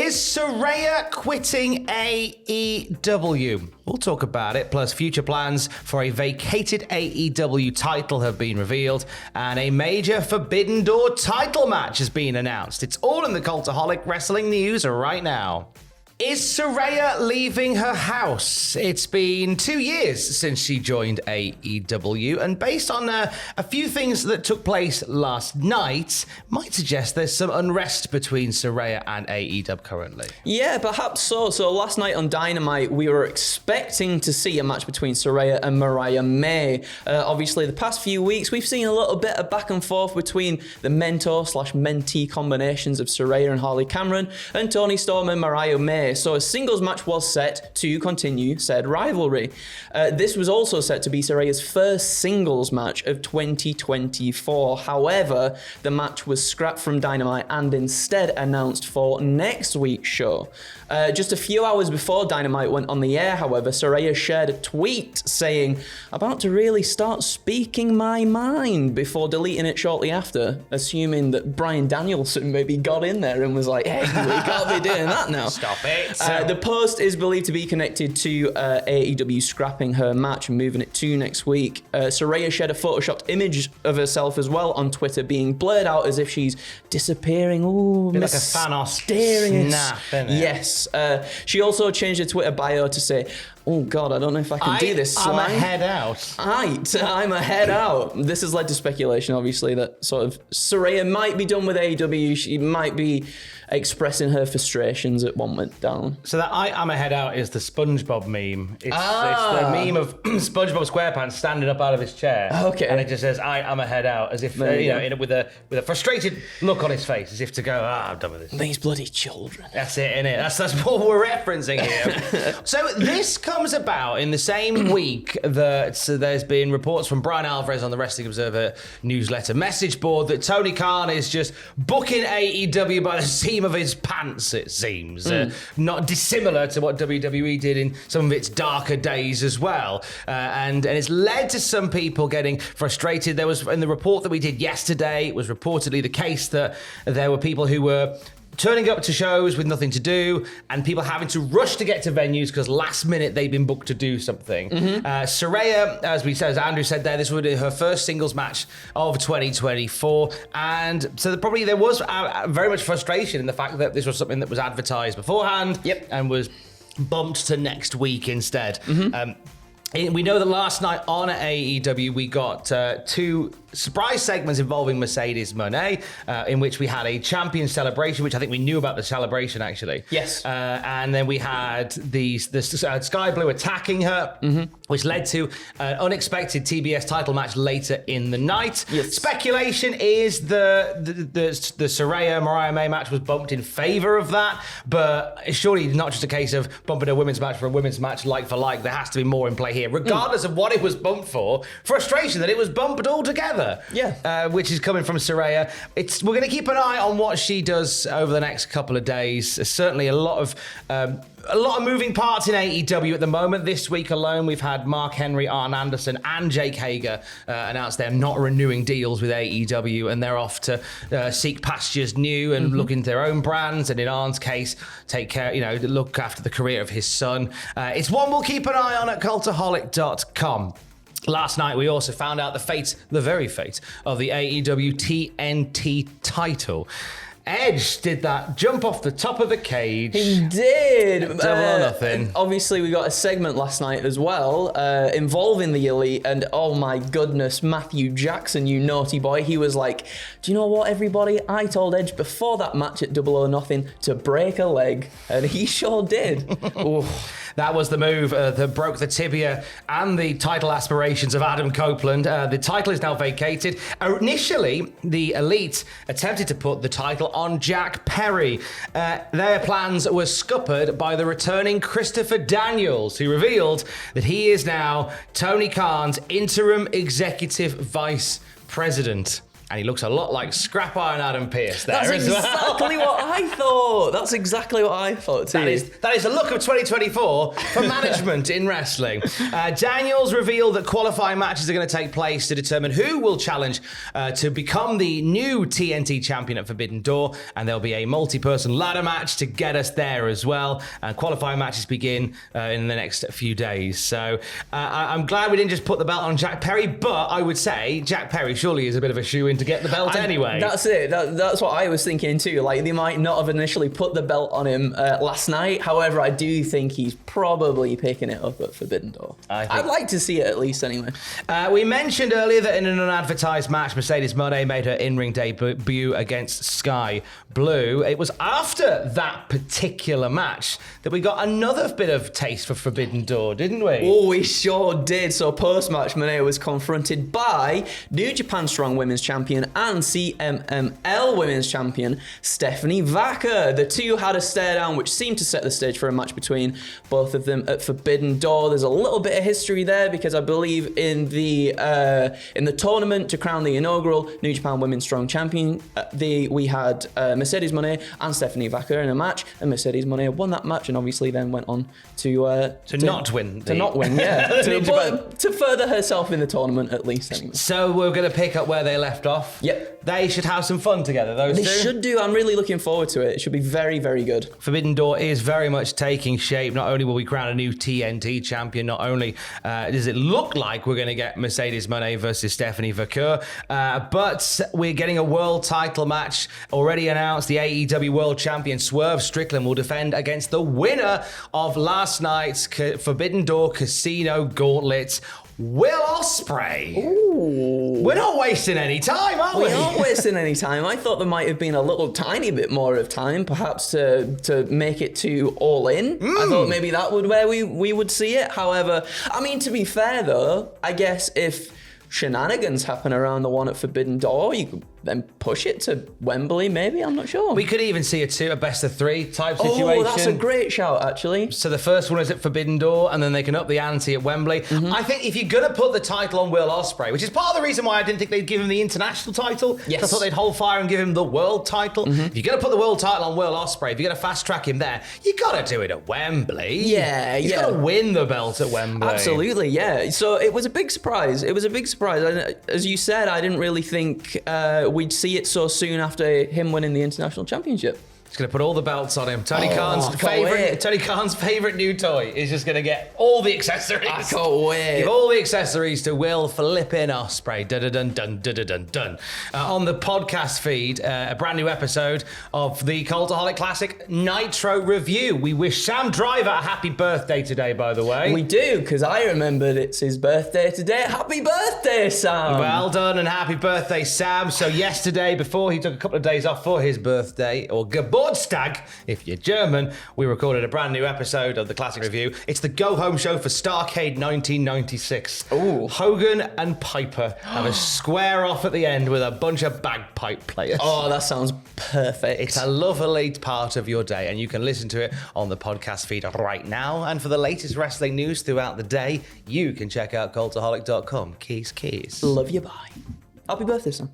Is Saraya quitting AEW? We'll talk about it, plus future plans for a vacated AEW title have been revealed, and a major Forbidden Door title match has been announced. It's all in the Cultaholic Wrestling news right now. Is Saraya leaving her house? It's been 2 years since she joined AEW, and based on a few things that took place last night, might suggest there's some unrest between Saraya and AEW currently. Yeah, perhaps so. So last night on Dynamite, we were expecting to see a match between Saraya and Mariah May. Obviously, the past few weeks, we've seen a little bit of back and forth between the mentor/mentee combinations of Saraya and Harley Cameron and Toni Storm and Mariah May. So a singles match was set to continue said rivalry. This was also set to be Saraya's first singles match of 2024. However, the match was scrapped from Dynamite and instead announced for next week's show. Just a few hours before Dynamite went on the air, however, Saraya shared a tweet saying, "About to really start speaking my mind," before deleting it shortly after, assuming that Bryan Danielson maybe got in there and was like, "Hey, we can't be doing that now." Stop it. The post is believed to be connected to AEW scrapping her match and moving it to next week. Saraya shared a photoshopped image of herself as well on Twitter, being blurred out as if she's disappearing. Ooh, like a Thanos mysterious. snap, isn't it? Yes. She also changed her Twitter bio to say, "Oh God, I don't know if I can do this I'm slime. a head out. I'm a head out." This has led to speculation, obviously, that sort of Saraya might be done with AEW. She might be expressing her frustrations at one went down. So that I'm a head out is the SpongeBob meme. It's the meme of SpongeBob SquarePants standing up out of his chair. Okay. And it just says, I'm a head out, as if, with a frustrated look on his face, as if to go, I'm done with this. These bloody children. That's it, innit? That's what we're referencing here. So this comes about in the same week that there's been reports from Brian Alvarez on the Wrestling Observer newsletter message board that Tony Khan is just booking AEW by the seam of his pants, it seems. Not dissimilar to what WWE did in some of its darker days as well. And it's led to some people getting frustrated. There was, in the report that we did yesterday, it was reportedly the case that there were people who were turning up to shows with nothing to do, and people having to rush to get to venues because last minute they've been booked to do something. Saraya, as Andrew said there, this would be her first singles match of 2024, and so there was very much frustration in the fact that this was something that was advertised beforehand, and was bumped to next week instead. We know that last night on AEW we got two surprise segments involving Mercedes Moné, in which we had a champion celebration, which I think we knew about the celebration actually. Yes. And then we had the Sky Blue attacking her, which led to an unexpected TBS title match later in the night. Yes. Speculation is the Saraya Mariah May match was bumped in favor of that, but it's surely not just a case of bumping a women's match for a women's match like for like. There has to be more in play here, regardless of what it was bumped for. Frustration that it was bumped altogether. Which is coming from Saraya. We're going to keep an eye on what she does over the next couple of days. There's certainly a lot of moving parts in AEW at the moment. This week alone, we've had Mark Henry, Arn Anderson, and Jake Hager announce they're not renewing deals with AEW, and they're off to seek pastures new and look into their own brands. And in Arn's case, take care, look after the career of his son. It's one we'll keep an eye on at cultaholic.com. Last night, we also found out the very fate of the AEW TNT title. Edge did that jump off the top of the cage. He did. Double or nothing. Obviously, we got a segment last night as well involving the Elite, and oh my goodness, Matthew Jackson, you naughty boy. He was like, "Do you know what, everybody? I told Edge before that match at Double or Nothing to break a leg," and he sure did. That was the move that broke the tibia and the title aspirations of Adam Copeland. The title is now vacated. Initially, the Elite attempted to put the title on Jack Perry. Their plans were scuppered by the returning Christopher Daniels, who revealed that he is now Tony Khan's interim executive vice president. And he looks a lot like Scrap Iron Adam Pearce there That's as well. exactly what I thought. That's exactly what I thought too. That is the look of 2024 for management in wrestling. Daniels revealed that qualifying matches are going to take place to determine who will challenge to become the new TNT champion at Forbidden Door, and there'll be a multi-person ladder match to get us there as well. And qualifying matches begin in the next few days. So I'm glad we didn't just put the belt on Jack Perry, but I would say Jack Perry surely is a bit of a shoe-in to get the belt anyway. That's it. That's what I was thinking too. Like, they might not have initially put the belt on him last night. However, I do think he's probably picking it up at Forbidden Door. I'd like to see it at least anyway. We mentioned earlier that in an unadvertised match, Mercedes Moné made her in-ring debut against Sky Blue. It was after that particular match that we got another bit of taste for Forbidden Door, didn't we? Oh, we sure did. So post-match, Moné was confronted by New Japan Strong Women's Champion and CMML Women's Champion Stephanie Vacker. The two had a stare down, which seemed to set the stage for a match between both of them at Forbidden Door. There's a little bit of history there because I believe in the tournament to crown the inaugural New Japan Women's Strong Champion, we had Mercedes Moné and Stephanie Vacker in a match, and Mercedes Moné won that match and obviously then went on to not win, yeah, to further herself in the tournament at least anyway. So we're going to pick up where they left off. Yep. They should have some fun together, those two. They should do. I'm really looking forward to it. It should be very, very good. Forbidden Door is very much taking shape. Not only will we crown a new TNT champion, not only does it look like we're going to get Mercedes Moné versus Stephanie Vacker, but we're getting a world title match already announced. The AEW World Champion Swerve Strickland will defend against the winner of last night's Forbidden Door Casino Gauntlet, Will Ospreay. Ooh. We're not wasting any time, are we? We aren't wasting any time. I thought there might have been a little tiny bit more of time, perhaps to make it to All In. I thought maybe that would where we would see it. However, I mean, to be fair though, I guess if shenanigans happen around the one at Forbidden Door, you could then push it to Wembley, maybe? I'm not sure. We could even see a best of three type situation. Oh, that's a great shout, actually. So the first one is at Forbidden Door, and then they can up the ante at Wembley. I think if you're going to put the title on Will Ospreay, which is part of the reason why I didn't think they'd give him the international title, yes. I thought they'd hold fire and give him the world title. If you're going to put the world title on Will Ospreay, if you're going to fast track him there, you got to do it at Wembley. He's got to win the belt at Wembley. Absolutely, yeah. So it was a big surprise. And as you said, I didn't really think we'd see it so soon after him winning the international championship. He's going to put all the belts on him. Tony Khan's favorite new toy is just going to get all the accessories. I can't wait. Give all the accessories to Will flipping Ospreay. Dun-dun-dun-dun-dun-dun-dun. On the podcast feed, a brand new episode of the Cultaholic Classic Nitro Review. We wish Sam Driver a happy birthday today, by the way. We do, because I remembered it's his birthday today. Happy birthday, Sam! Well done and happy birthday, Sam. So yesterday, before he took a couple of days off for his birthday, or Geburtstag, if you're German, we recorded a brand new episode of the Classic Review. It's the go-home show for Starrcade 1996. Ooh. Hogan and Piper have a square off at the end with a bunch of bagpipe players. Oh, that sounds perfect. It's a lovely part of your day, and you can listen to it on the podcast feed right now. And for the latest wrestling news throughout the day, you can check out cultaholic.com. Keys. Love you, bye. Happy birthday, Sam.